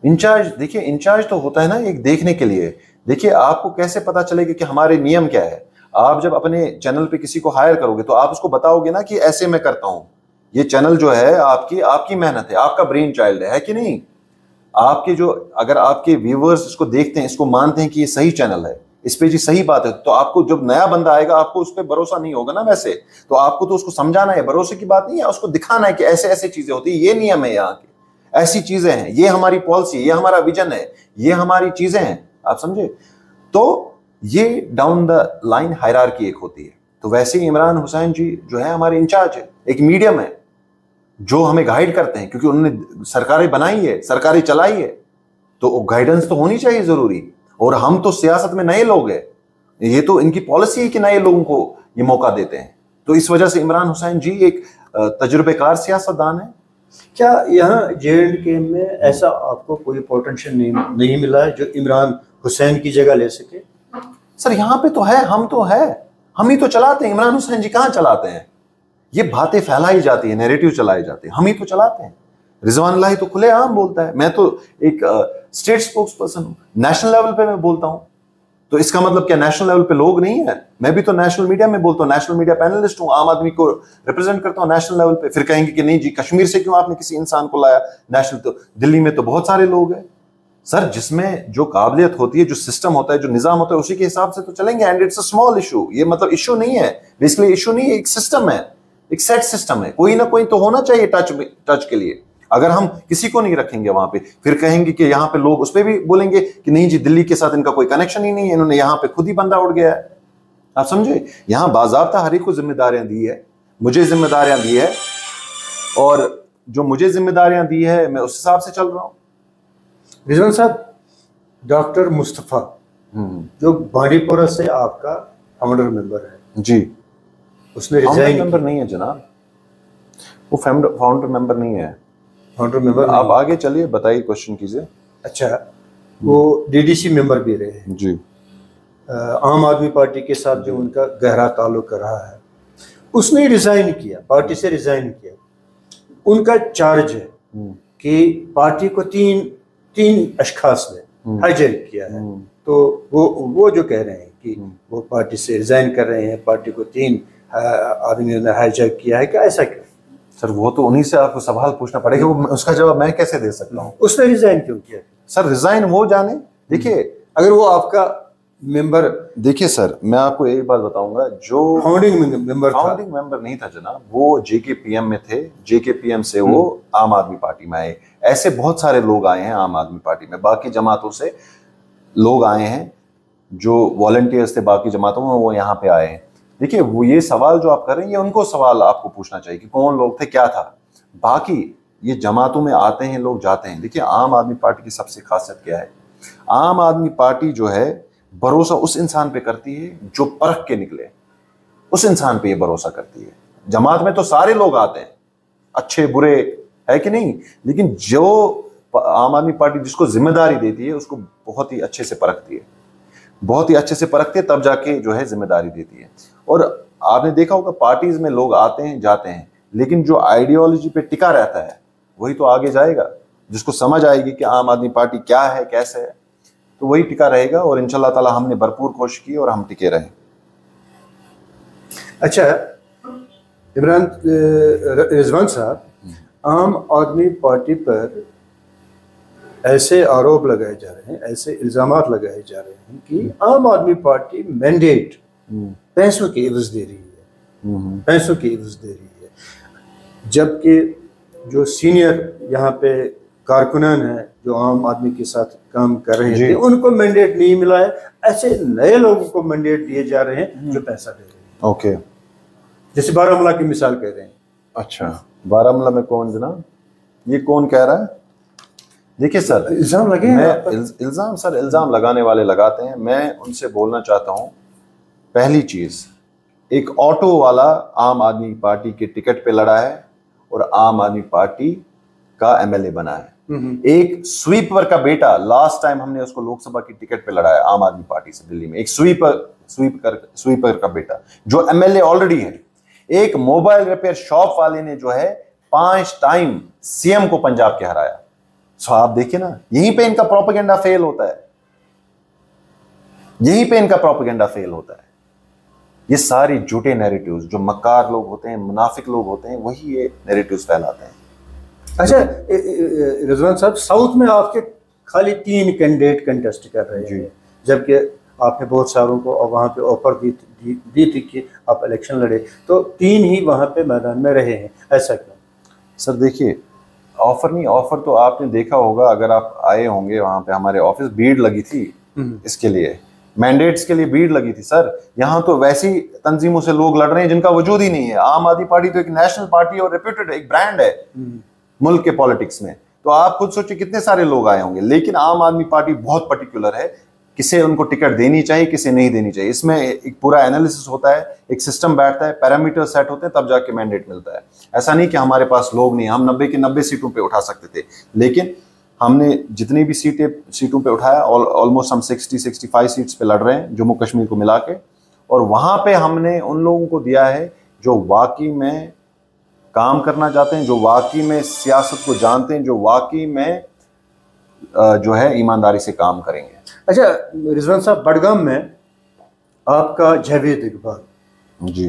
इंचार्ज, देखिए इंचार्ज तो होता है ना एक देखने के लिए। देखिए आपको कैसे पता चलेगा कि हमारे नियम क्या है? आप जब अपने चैनल पे किसी को हायर करोगे तो आप उसको बताओगे ना कि ऐसे मैं करता हूं, ये चैनल जो है आपकी मेहनत है, आपका ब्रेन चाइल्ड है कि नहीं? आपके जो, अगर आपके व्यूअर्स इसको देखते हैं, इसको मानते हैं कि ये सही चैनल है, इस पे जी सही बात है, तो आपको जब नया बंदा आएगा आपको उस पर भरोसा नहीं होगा ना, वैसे तो आपको तो उसको समझाना है, भरोसे की बात नहीं है, उसको दिखाना है कि ऐसे ऐसे चीजें होती है, ये नियम है यहाँ के, ऐसी चीजें हैं, ये हमारी पॉलिसी, ये हमारा विजन है, ये हमारी चीजें हैं। आप समझे? तो ये डाउन द लाइन हायरार्की एक होती है। तो वैसे ही इमरान हुसैन जी जो है हमारे इंचार्ज है, एक मीडियम है जो हमें गाइड करते हैं, क्योंकि उन्होंने सरकारें बनाई है, सरकारें चलाई है, तो गाइडेंस तो होनी चाहिए जरूरी। और हम तो सियासत में नए लोग हैं, ये तो इनकी पॉलिसी है कि नए लोगों को ये मौका देते हैं, तो इस वजह से इमरान हुसैन जी एक तजुर्बेकार सियासतदान है। क्या यहाँ JNK में ऐसा आपको कोई पोटेंशियल नहीं मिला है जो इमरान हुसैन की जगह ले सके? सर यहाँ पे तो है, हम तो है, हम ही तो चलाते हैं, इमरान हुसैन जी कहाँ चलाते हैं? ये बातें फैलाई जाती है, नैरेटिव चलाए जाते हैं, हम ही तो चलाते हैं। रिजवान लाही तो खुलेआम बोलता है, मैं तो एक स्टेट स्पोक्स पर्सन हूँ, नेशनल लेवल पे मैं बोलता हूँ, तो इसका मतलब क्या नेशनल लेवल पे लोग नहीं है? मैं भी तो नेशनल मीडिया में बोलता हूँ, नेशनल मीडिया पैनलिस्ट हूँ, आम आदमी को रिप्रेजेंट करता हूँ नेशनल लेवल पे। फिर कहेंगे कि नहीं जी, कश्मीर से क्यों आपने किसी इंसान को लाया नेशनल? तो दिल्ली में तो बहुत सारे लोग हैं सर, जिसमें जो काबिलियत होती है, जो सिस्टम होता है, जो निजाम होता है, उसी के हिसाब से तो चलेंगे। And it's a small issue, ये मतलब इशू नहीं है, बेसिकली इशू नहीं है, एक सिस्टम है, एक सेट सिस्टम है, कोई ना कोई तो होना चाहिए टच के लिए। अगर हम किसी को नहीं रखेंगे वहां पे, फिर कहेंगे कि यहाँ पे लोग उस पर भी बोलेंगे कि नहीं जी, दिल्ली के साथ इनका कोई कनेक्शन ही नहीं है, इन्होंने यहाँ पे खुद ही बंदा उड़ गया है। आप समझे? यहाँ बाज़ाब्ता हर एक को जिम्मेदारियां दी है, मुझे जिम्मेदारियां दी है, और जो मुझे जिम्मेदारियां दी है मैं उस हिसाब से चल रहा हूँ। रिजवान साहब, डॉक्टर मुस्तफा जो बांडीपोरा से आपका फाउंडर मेंबर है जी, उसने रिजाइन मेंबर नहीं है जनाब, वो फाउंडर मेंबर नहीं है। फाउंडर मेंबर आप आगे चलिए, बताइए, क्वेश्चन कीजिए। अच्छा, वो DDC मेंबर भी रहे हैं जी। आम आदमी पार्टी के साथ जो उनका गहरा ताल्लुक रहा है, उसने रिजाइन किया, पार्टी से रिजाइन किया। उनका चार्ज है कि पार्टी को तीन अशखास ने हाईजैक किया है, तो वो जो कह रहे हैं कि वो पार्टी से रिजाइन कर रहे हैं, पार्टी को 3 आदमियों ने हाईजैक किया है, क्या ऐसा क्यों? सर वो तो उन्हीं से आपको सवाल पूछना पड़ेगा, वो उसका जवाब मैं कैसे दे सकता हूँ? उसने रिजाइन क्यों किया? सर रिजाइन वो जाने। देखिए अगर वो आपका मेंबर, देखिए सर मैं आपको एक बात बताऊंगा, जो फाउंडिंग मेंबर नहीं था जनाब, वो जेकेपीएम में थे, जेकेपीएम से वो आम आदमी पार्टी में आए। ऐसे बहुत सारे लोग आए हैं आम आदमी पार्टी में, बाकी जमातों से लोग आए हैं, जो वॉलंटियर्स थे बाकी जमातों में, वो यहाँ पे आए हैं। देखिए वो ये सवाल जो आप कर रहे हैं, ये उनको सवाल आपको पूछना चाहिए कि कौन लोग थे, क्या था। बाकी ये जमातों में आते हैं लोग, जाते हैं। देखिए आम आदमी पार्टी की सबसे खासियत क्या है, आम आदमी पार्टी जो है भरोसा उस इंसान पे करती है जो परख के निकले, उस इंसान पे ये भरोसा करती है। जमात में तो सारे लोग आते हैं, अच्छे बुरे, है कि नहीं, लेकिन जो आम आदमी पार्टी जिसको जिम्मेदारी देती है उसको बहुत ही अच्छे से परखती है, बहुत ही अच्छे से परखती है, तब जाके जो है जिम्मेदारी देती है। और आपने देखा होगा पार्टीज में लोग आते हैं जाते हैं, लेकिन जो आइडियोलॉजी पे टिका रहता है वही तो आगे जाएगा। जिसको समझ आएगी कि आम आदमी पार्टी क्या है, कैसे है, तो वही टिका रहेगा। और इंशाल्लाह ताला हमने भरपूर कोशिश की और हम टिके रहे। अच्छा इमरान, रिजवान साहब, आम आदमी पार्टी पर ऐसे आरोप लगाए जा रहे हैं, ऐसे इल्जामात लगाए जा रहे हैं कि आम आदमी पार्टी मैंडेट पैसों की एवज दे रही है, पैसों की एवज दे रही है, जबकि जो सीनियर यहाँ पे कारकुनान है जो आम आदमी के साथ काम कर रहे थे, उनको मैंडेट नहीं मिला है। ऐसे नए लोगों को मैंडेट दिए जा रहे हैं जो पैसा दे रहे हैं। ओके, जैसे बारामूला की मिसाल कह रहे हैं। अच्छा, बारामूला में कौन जनाब, ये कौन कह रहा है? देखिए सर, इल्जाम लगे इल्जाम सर, इल्जाम लगाने वाले लगाते हैं। मैं उनसे बोलना चाहता हूँ, पहली चीज, एक ऑटो वाला आम आदमी पार्टी के टिकट पे लड़ा है और आम आदमी पार्टी का एमएलए बना है। एक स्वीपर का बेटा, लास्ट टाइम हमने उसको लोकसभा की टिकट पे लड़ाया आम आदमी पार्टी से दिल्ली में, एक स्वीपर का बेटा जो एमएलए ऑलरेडी है। एक मोबाइल रिपेयर शॉप वाले ने जो है 5 टाइम सीएम को पंजाब के हराया। सो आप देखिए ना, यहीं पे इनका प्रोपेगेंडा फेल होता है, यहीं पे इनका प्रोपेगेंडा फेल होता है। ये सारी झूठे नैरेटिव्स, जो मक्कार लोग होते हैं, मुनाफिक लोग होते हैं, वही ये नैरेटिव्स फैलाते हैं। अच्छा रिजवान साहब, साउथ में आपके खाली 3 कैंडिडेट कंटेस्ट कर रहे हैं, जबकि आपने बहुत सारों को वहाँ पे ऑफर दी थी कि आप इलेक्शन लड़े, तो 3 ही वहाँ पे मैदान में रहे हैं, ऐसा क्यों? सर देखिए, ऑफर नहीं, ऑफर तो आपने देखा होगा, अगर आप आए होंगे वहाँ पे, हमारे ऑफिस भीड़ लगी थी इसके लिए, मैंडेट्स के लिए भीड़ लगी थी सर। यहाँ तो वैसी तंजीमों से लोग लड़ रहे हैं जिनका वजूद ही नहीं है। आम आदमी पार्टी तो एक नेशनल पार्टी और रेप्यूटेड एक ब्रांड है मुल्क के पॉलिटिक्स में, तो आप खुद सोचिए कितने सारे लोग आए होंगे। लेकिन आम आदमी पार्टी बहुत पर्टिकुलर है, किसे उनको टिकट देनी चाहिए, किसे नहीं देनी चाहिए। इसमें एक पूरा एनालिसिस होता है, एक सिस्टम बैठता है, पैरामीटर सेट होते हैं, तब जाके मैंडेट मिलता है। ऐसा नहीं कि हमारे पास लोग नहीं, हम 90 की 90 सीटों पे उठा सकते थे, लेकिन हमने जितनी भी सीटों पे उठाया, ऑलमोस्ट हम 60-65 सीट्स पे लड़ रहे हैं जम्मू कश्मीर को मिला के। और वहां पे हमने उन लोगों को दिया है जो वाकई में काम करना चाहते हैं, जो वाकई में सियासत को जानते हैं, जो वाकई में जो है ईमानदारी से काम करेंगे। अच्छा रिजवान साहब, बडगाम में आपका जावेद इकबाल जी,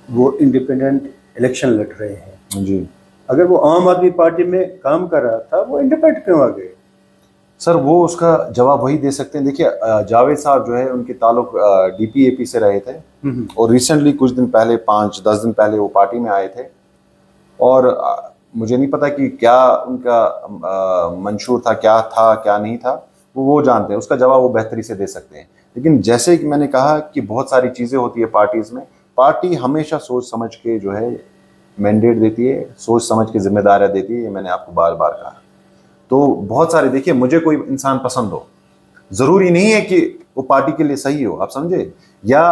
वो इंडिपेंडेंट इलेक्शन लड़ रहे हैं जी, अगर वो आम आदमी पार्टी में काम कर रहा था, वो इंडिपेंडेंट क्यों आ गए? सर वो उसका जवाब वही दे सकते हैं। देखिए जावेद साहब जो है, उनके ताल्लुक डीपीएपी से रहे थे और रिसेंटली कुछ दिन पहले, 5-10 दिन पहले वो पार्टी में आए थे। और मुझे नहीं पता कि क्या उनका मंशूर था, क्या नहीं था, वो जानते हैं, उसका जवाब वो बेहतरी से दे सकते हैं। लेकिन जैसे कि मैंने कहा कि बहुत सारी चीज़ें होती है पार्टीज में, पार्टी हमेशा सोच समझ के जो है मैंडेट देती है, सोच समझ के जिम्मेदारियां देती है, ये मैंने आपको बार बार कहा। तो बहुत सारे, देखिए मुझे कोई इंसान पसंद हो, ज़रूरी नहीं है कि वो पार्टी के लिए सही हो, आप समझे, या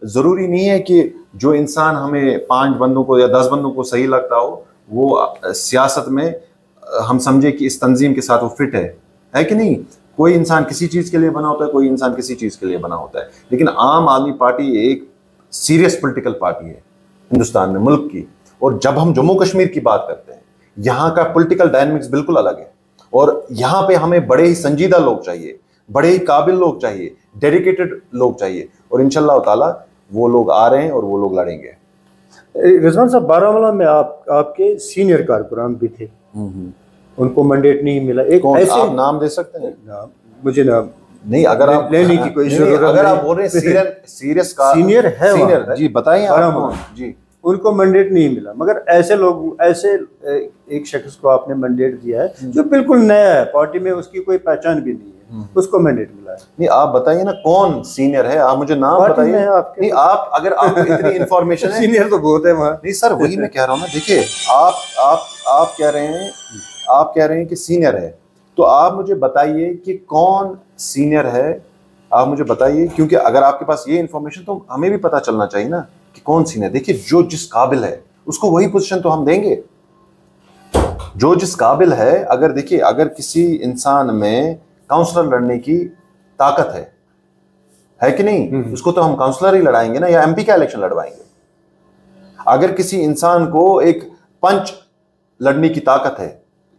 ज़रूरी नहीं है कि जो इंसान हमें 5 बंदों को या 10 बंदों को सही लगता हो, वो सियासत में हम समझे कि इस तंजीम के साथ वो फिट है कि नहीं। कोई इंसान किसी चीज़ के लिए बना होता है, कोई इंसान किसी चीज़ के लिए बना होता है। लेकिन आम आदमी पार्टी एक सीरियस पॉलिटिकल पार्टी है हिंदुस्तान में, मुल्क की। और जब हम जम्मू कश्मीर की बात करते हैं, यहाँ का पॉलिटिकल डायनामिक्स बिल्कुल अलग है। और यहाँ पे हमें बड़े ही संजीदा लोग चाहिए, बड़े ही काबिल लोग चाहिए, डेडिकेटेड लोग चाहिए, और इंशाल्लाह ताला वो लोग आ रहे हैं और वो लोग लड़ेंगे। रिजवान साहब, बारामूला में आपके सीनियर कारकुनान भी थे, उनको मैंडेट नहीं मिला। एक ऐसे आप नाम दे सकते हैं? नाम मुझे नाम नहीं, अगर आप लेने की कोई जरूरत नहीं, अगर आप बोल रहे हैं सीरियस का सीनियर है, सीनियर जी बताइए आप जी। उनको मैंडेट नहीं मिला, मगर ऐसे लोग, ऐसे एक शख्स को आपने मैंडेट दिया है जो बिल्कुल नया है, पार्टी में उसकी कोई पहचान भी नहीं है, उसको मैंडेट मिला है। नहीं, आप बताइए ना कौन सीनियर है, आप मुझे नाम बताइए। नहीं, आप अगर आपको इतनी इंफॉर्मेशन है सीनियर तो बहुत है वहाँ। नहीं सर, वही मैं कह रहा हूँ ना। देखिए, आप कह रहे हैं कि सीनियर है, तो आप मुझे बताइए कि कौन सीनियर है, आप मुझे बताइए, क्योंकि अगर आपके पास ये इंफॉर्मेशन तो हमें भी पता चलना चाहिए ना कि कौन सीनियर। देखिए, जो जिस काबिल है उसको वही पोजीशन तो हम देंगे, जो जिस काबिल है। अगर देखिए, अगर किसी इंसान में काउंसलर लड़ने की ताकत है कि नहीं, उसको तो हम काउंसलर ही लड़ाएंगे ना, या एमपी का इलेक्शन लड़वाएंगे। अगर किसी इंसान को एक पंच लड़ने की ताकत है,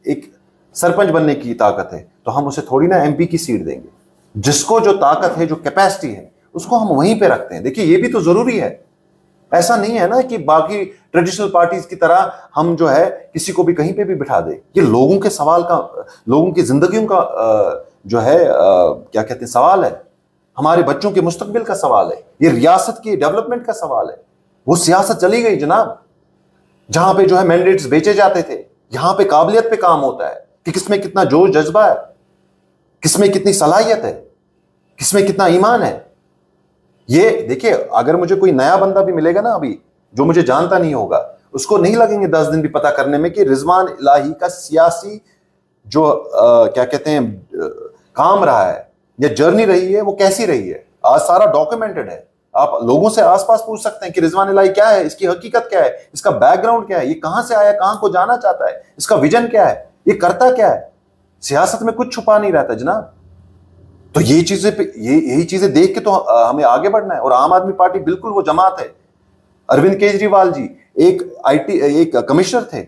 एक सरपंच बनने की ताकत है, तो हम उसे थोड़ी ना एमपी की सीट देंगे। जिसको जो ताकत है, जो कैपेसिटी है, उसको हम वहीं पे रखते हैं। देखिए, ये भी तो जरूरी है। ऐसा नहीं है ना कि बाकी ट्रेडिशनल पार्टीज की तरह हम जो है किसी को भी कहीं पे भी बिठा दे। ये लोगों के सवाल का, लोगों की जिंदगियों का जो है क्या कहते हैं, सवाल है। हमारे बच्चों के मुस्तकबिल का सवाल है, ये रियासत की डेवलपमेंट का सवाल है। वो सियासत चली गई जनाब, जहां पे जो है मैंडेट्स बेचे जाते थे। यहां पे काबिलियत पे काम होता है कि किसमें कितना जोश जज्बा है, किसमें कितनी सलाहियत है, किसमें कितना ईमान है। ये देखिए, अगर मुझे कोई नया बंदा भी मिलेगा ना अभी, जो मुझे जानता नहीं होगा, उसको नहीं लगेंगे 10 दिन भी पता करने में कि रिजवान इलाही का सियासी जो क्या कहते हैं काम रहा है या जर्नी रही है, वो कैसी रही है। आज सारा डॉक्यूमेंटेड है। आप लोगों से आसपास पूछ सकते हैं कि रिजवान इलाही क्या है, इसकी हकीकत क्या है, इसका बैकग्राउंड क्या है, ये कहां से आया, कहां को जाना चाहता है, इसका विजन क्या है, ये करता क्या है। सियासत में कुछ छुपा नहीं रहता जनाब। तो ये चीजें यही चीजें देख के तो हमें आगे बढ़ना है। और आम आदमी पार्टी बिल्कुल वो जमात है। अरविंद केजरीवाल जी एक कमिश्नर थे,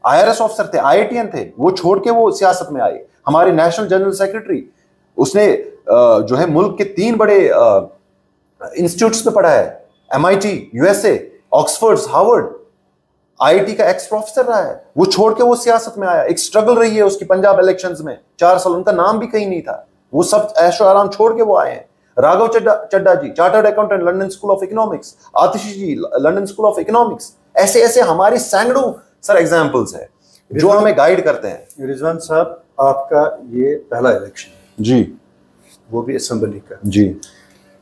आईआरएस ऑफिसर थे, आईआईटीएन थे, वो छोड़ के वो सियासत में आए। हमारे नेशनल जनरल सेक्रेटरी, उसने जो है मुल्क के 3 बड़े इंस्टीट्यूट्स में पढ़ा है, MIT, USA, Oxford, Harvard. IIT का एक्स प्रोफेसर रहा है, वो छोड़ के वो सियासत में आया। एक स्ट्रगल रही है उसकी पंजाब इलेक्शंस में 4 साल, उनका नाम भी कहीं नहीं था। वो सब ऐशो आराम छोड़ के वो आए हैं। Raghav Chadha ji, chartered accountant, London school of economics. Atishi ji, London school of economics. ऐसे ऐसे हमारे सैकड़ों सर एग्जांपल्स हैं जो हमें गाइड करते हैं। रिजवान साहब, आपका ये पहला इलेक्शन जी, वो भी असेंबली का जी,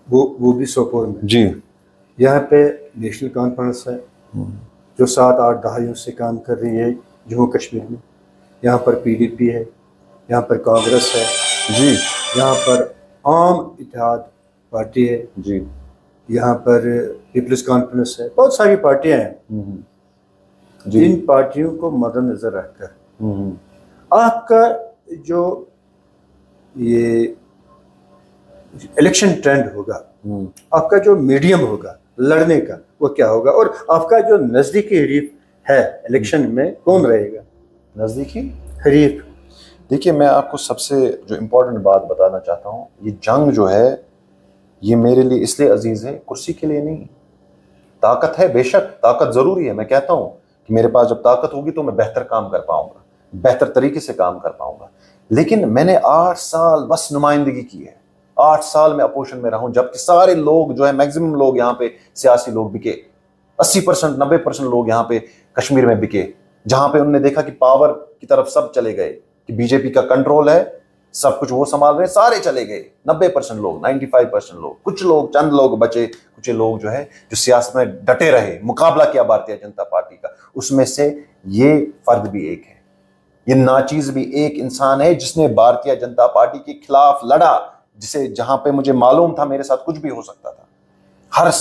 वो भी सोपोर में जी। यहाँ पे नेशनल कॉन्फ्रेंस है जो 7-8 दहाइयों से काम कर रही है जम्मू कश्मीर में। यहाँ पर पीडीपी है, यहाँ पर कांग्रेस है जी, यहाँ पर आम इत्तेहाद पार्टी है जी, यहाँ पर पीपल्स कॉन्फ्रेंस है, बहुत सारी पार्टियां हैं। जी। इन पार्टियों को मद्देनजर रखकर आपका जो ये इलेक्शन ट्रेंड होगा, आपका जो मीडियम होगा लड़ने का, वो क्या होगा? और आपका जो नजदीकी हरीफ है इलेक्शन में, कौन रहेगा नजदीकी हरीफ? देखिए, मैं आपको सबसे जो इम्पोर्टेंट बात बताना चाहता हूँ, ये जंग जो है ये मेरे लिए इसलिए अजीज है, कुर्सी के लिए नहीं। ताकत है, बेशक ताकत जरूरी है। मैं कहता हूँ कि मेरे पास जब ताकत होगी तो मैं बेहतर काम कर पाऊंगा, बेहतर तरीके से काम कर पाऊंगा। लेकिन मैंने 8 साल बस नुमाइंदगी की है। 8 साल में अपोजिशन में रहा हूं, जबकि सारे लोग जो है, मैक्सिमम लोग यहाँ पे सियासी लोग बिके। 80% 90% लोग यहाँ पे कश्मीर में बिके, जहां पे उन्होंने देखा कि पावर की तरफ सब चले गए, कि बीजेपी का कंट्रोल है, सब कुछ वो संभाल रहे, सारे चले गए। 90% लोग, 95% लोग, कुछ लोग, चंद लोग बचे, कुछ लोग जो है जो सियासत में डटे रहे, मुकाबला किया भारतीय जनता पार्टी का। उसमें से ये फर्द भी एक है, ये नाचीज भी एक इंसान है जिसने भारतीय जनता पार्टी के खिलाफ लड़ा, जिसे जहां पे मुझे मालूम था मेरे साथ कुछ भी हो सकता था।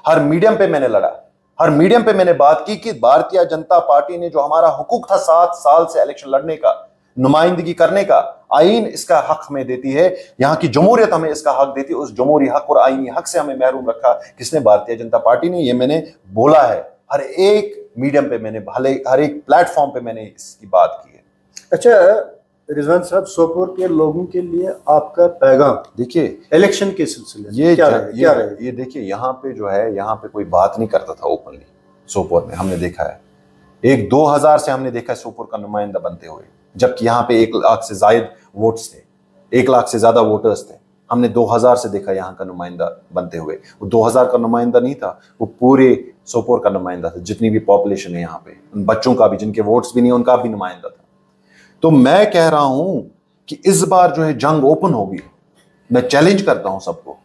हर मीडियम पे मैंने लड़ा, हर मीडियम पे मैंने बात की कि भारतीय जनता पार्टी ने जो हमारा हुकूक था 7 साल से इलेक्शन लड़ने का, नुमाइंदगी करने का, आईन इसका हक हमें देती है, यहाँ की जमहूरियत हमें इसका हक देती है, उस जमहूरी हक और आईनी हक से हमें महरूम रखा किसने? भारतीय जनता पार्टी ने। ये मैंने बोला है, हर एक मीडियम पे मैंने, हर एक प्लेटफॉर्म पे मैंने इसकी बात की है। अच्छा, रिजवान साहब, सोपोर के लोगों के लिए आपका पैगाम देखिए इलेक्शन के सिलसिले में ये क्या रहे? ये देखिए, यहाँ पे जो है, यहाँ पे कोई बात नहीं करता था ओपनली। सोपोर में हमने देखा है, एक 2000 से हमने देखा है सोपोर का नुमाइंदा बनते हुए, जबकि यहाँ पे 1 लाख से जायद वोट्स थे, 1 लाख से ज्यादा वोटर्स थे। हमने 2000 से देखा यहाँ का नुमाइंदा बनते हुए। वो 2000 का नुमाइंदा नहीं था, वो पूरे सोपोर का नुमाइंदा था। जितनी भी पॉपुलेशन है यहाँ पे, उन बच्चों का भी, जिनके वोट्स भी नहीं, उनका भी नुमाइंदा था। तो मैं कह रहा हूं कि इस बार जो है जंग ओपन होगी। मैं चैलेंज करता हूं सबको।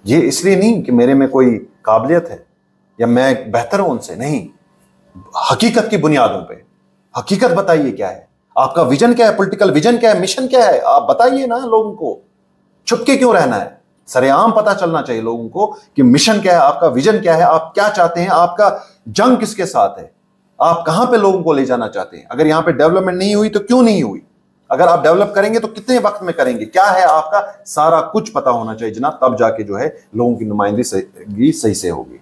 ये इसलिए नहीं कि मेरे में कोई काबिलियत है या मैं बेहतर हूं उनसे, नहीं। हकीकत की बुनियादों पे हकीकत बताइए क्या है, आपका विजन क्या है, पॉलिटिकल विजन क्या है, मिशन क्या है, आप बताइए ना लोगों को। चुपके क्यों रहना है? सरेआम पता चलना चाहिए लोगों को कि मिशन क्या है, आपका विजन क्या है, आप क्या चाहते हैं, आपका जंग किसके साथ है, आप कहां पे लोगों को ले जाना चाहते हैं। अगर यहां पे डेवलपमेंट नहीं हुई तो क्यों नहीं हुई, अगर आप डेवलप करेंगे तो कितने वक्त में करेंगे, क्या है आपका, सारा कुछ पता होना चाहिए जनाब, तब जाके जो है लोगों की नुमाइंदगी सही से होगी।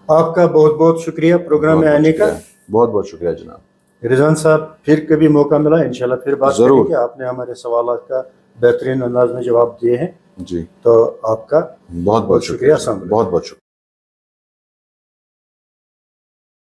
आपका बहुत बहुत शुक्रिया प्रोग्राम में आने का। बहुत बहुत शुक्रिया जनाब। रिजवान साहब, फिर कभी मौका मिला इंशाल्लाह फिर बात करेंगे। आपने हमारे सवालों का बेहतरीन अंदाज में जवाब दिए हैं जी, तो आपका बहुत बहुत शुक्रिया, बहुत बहुत शुक्रिया।